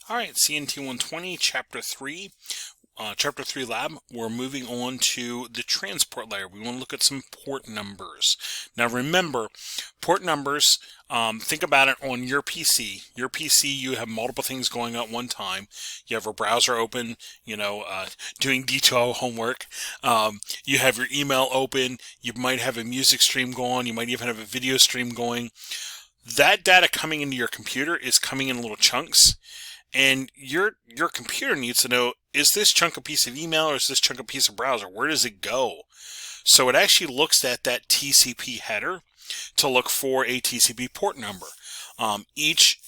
All right, CNT120, Chapter 3, Chap3Lab. We're moving on to the transport layer. We want to look at some port numbers. Now remember, port numbers, think about it on your PC. Your PC, you have multiple things going on at one time. You have a browser open, doing D2O homework. You have your email open. You might have a music stream going. You might even have a video stream going. That data coming into your computer is coming in little chunks. And your computer needs to know, is this chunk a piece of email or is this chunk a piece of browser? Where does it go? So it actually looks at that TCP header to look for a TCP port number. Each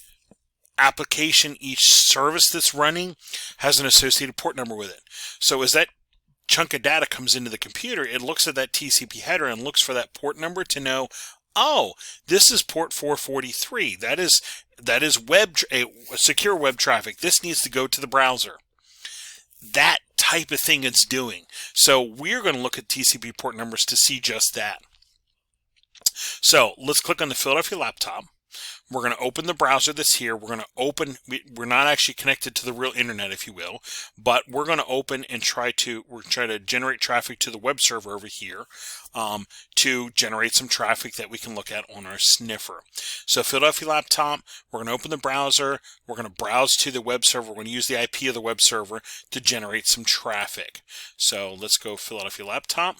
application, each service that's running has an associated port number with it. So as that chunk of data comes into the computer, it looks at that TCP header and looks for that port number to know, oh, this is port 443. That is a secure web traffic. This needs to go to the browser. That type of thing it's doing. So we're going to look at TCP port numbers to see just that. So let's click on the Philadelphia laptop. We're going to open the browser that's here. We're going to open, we're not actually connected to the real internet, if you will, but we're going to open and try to generate traffic to the web server over here to generate some traffic that we can look at on our sniffer. So Philadelphia laptop, we're going to open the browser. We're going to browse to the web server. We're going to use the IP of the web server to generate some traffic. So let's go Philadelphia laptop.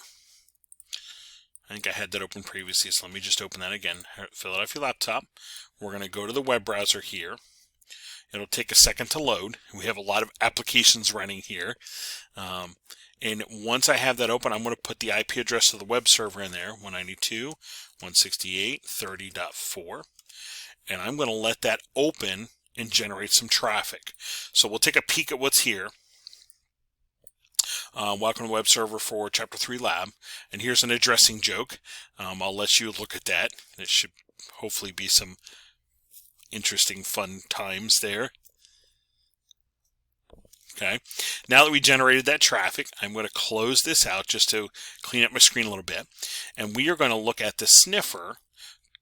I think I had that open previously, so let me just open that again. Philadelphia laptop. We're going to go to the web browser here. It'll take a second to load. We have a lot of applications running here. And once I have that open, I'm going to put the IP address of the web server in there, 192.168.30.4. And I'm going to let that open and generate some traffic. So we'll take a peek at what's here. Welcome to the web server for Chap3Lab. And here's an addressing joke. I'll let you look at that. It should hopefully be some interesting, fun times there. Okay. Now that we generated that traffic, I'm going to close this out just to clean up my screen a little bit. And we are going to look at the sniffer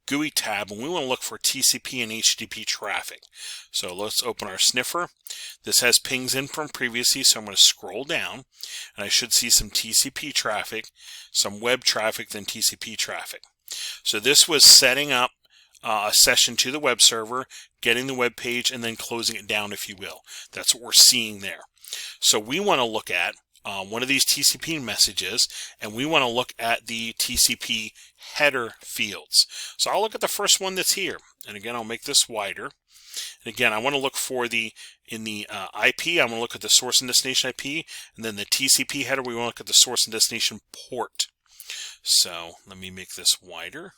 GUI tab, and we want to look for TCP and HTTP traffic. So let's open our sniffer. This has pings in from previously, so I'm going to scroll down, and I should see some TCP traffic, some web traffic, then TCP traffic. So this was setting up a session to the web server, getting the web page, and then closing it down, if you will. That's what we're seeing there. So we want to look at one of these TCP messages, and we want to look at the TCP header fields. So I'll look at the first one that's here, and again I'll make this wider. And again, I want to look for in the IP, I'm going to look at the source and destination IP, and then the TCP header, we want to look at the source and destination port. So let me make this wider.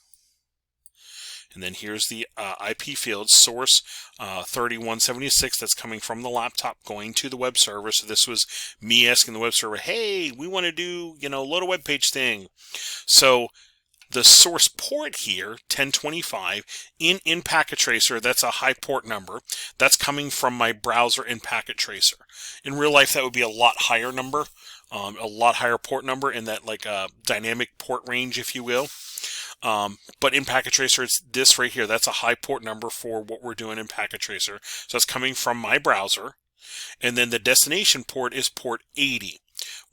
And then here's the IP field, source 3176, that's coming from the laptop going to the web server. So this was me asking the web server, hey, we want to do, load a web page thing. So the source port here, 1025, in Packet Tracer, that's a high port number. That's coming from my browser in Packet Tracer. In real life, that would be a lot higher number, a lot higher port number in that dynamic port range, if you will. But in Packet Tracer, it's this right here. That's a high port number for what we're doing in Packet Tracer. So it's coming from my browser. And then the destination port is port 80,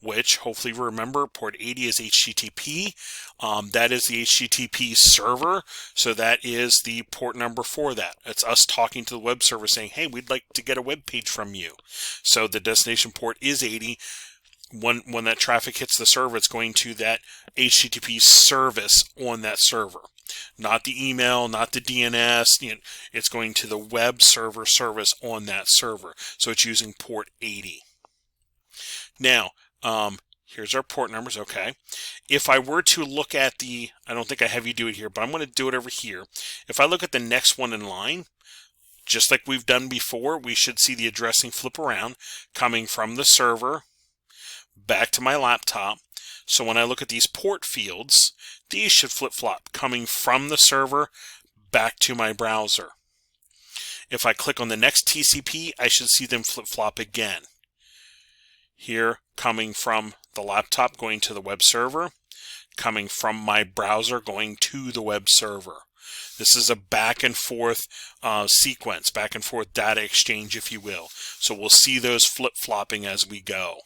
which hopefully you remember, port 80 is HTTP. That is the HTTP server. So that is the port number for that. It's us talking to the web server saying, hey, we'd like to get a web page from you. So the destination port is 80. When that traffic hits the server, it's going to that HTTP service on that server. Not the email, not the DNS. It's going to the web server service on that server. So it's using port 80. Now, here's our port numbers. Okay. If I were to look at I don't think I have you do it here, but I'm going to do it over here. If I look at the next one in line, just like we've done before, we should see the addressing flip around coming from the server back to my laptop. So when I look at these port fields, these should flip-flop coming from the server back to my browser. If I click on the next TCP, I should see them flip-flop again. Here, coming from the laptop going to the web server, coming from my browser going to the web server. This is a back and forth sequence, back and forth data exchange, if you will. So we'll see those flip-flopping as we go.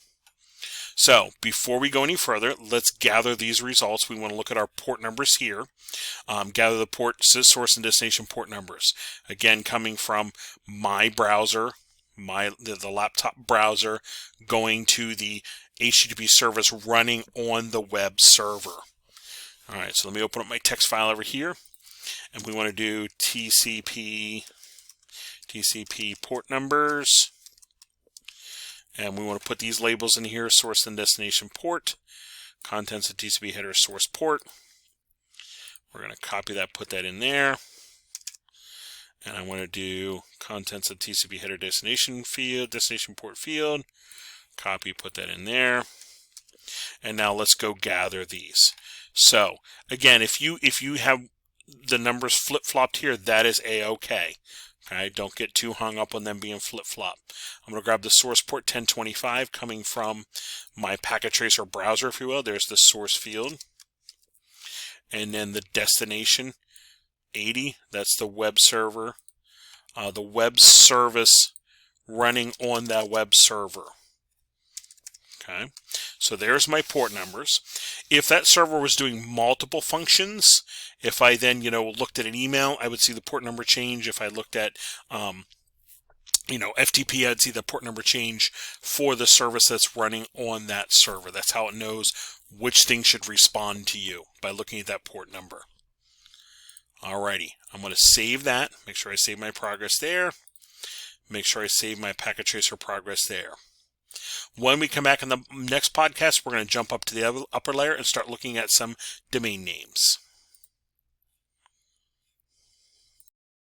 So before we go any further, let's gather these results. We want to look at our port numbers here. Gather the port source and destination port numbers. Again, coming from my browser, the laptop browser, going to the HTTP service running on the web server. All right, so let me open up my text file over here, and we want to do TCP port numbers. And we want to put these labels in here: source and destination port, contents of TCP header source port. We're going to copy that, put that in there. And I want to do contents of TCP header destination field, destination port field. Copy, put that in there. And now let's go gather these. So again, if you have the numbers flip-flopped here, that is A-OK. Okay, don't get too hung up on them being flip-flop. I'm going to grab the source port 1025 coming from my packet tracer browser, if you will. There's the source field. And then the destination 80, that's the web server, the web service running on that web server. Okay, so there's my port numbers. If that server was doing multiple functions, if I then, looked at an email, I would see the port number change. If I looked at, FTP, I'd see the port number change for the service that's running on that server. That's how it knows which thing should respond to you, by looking at that port number. Alrighty, I'm going to save that. Make sure I save my progress there. Make sure I save my packet tracer progress there. When we come back in the next podcast, we're going to jump up to the upper layer and start looking at some domain names.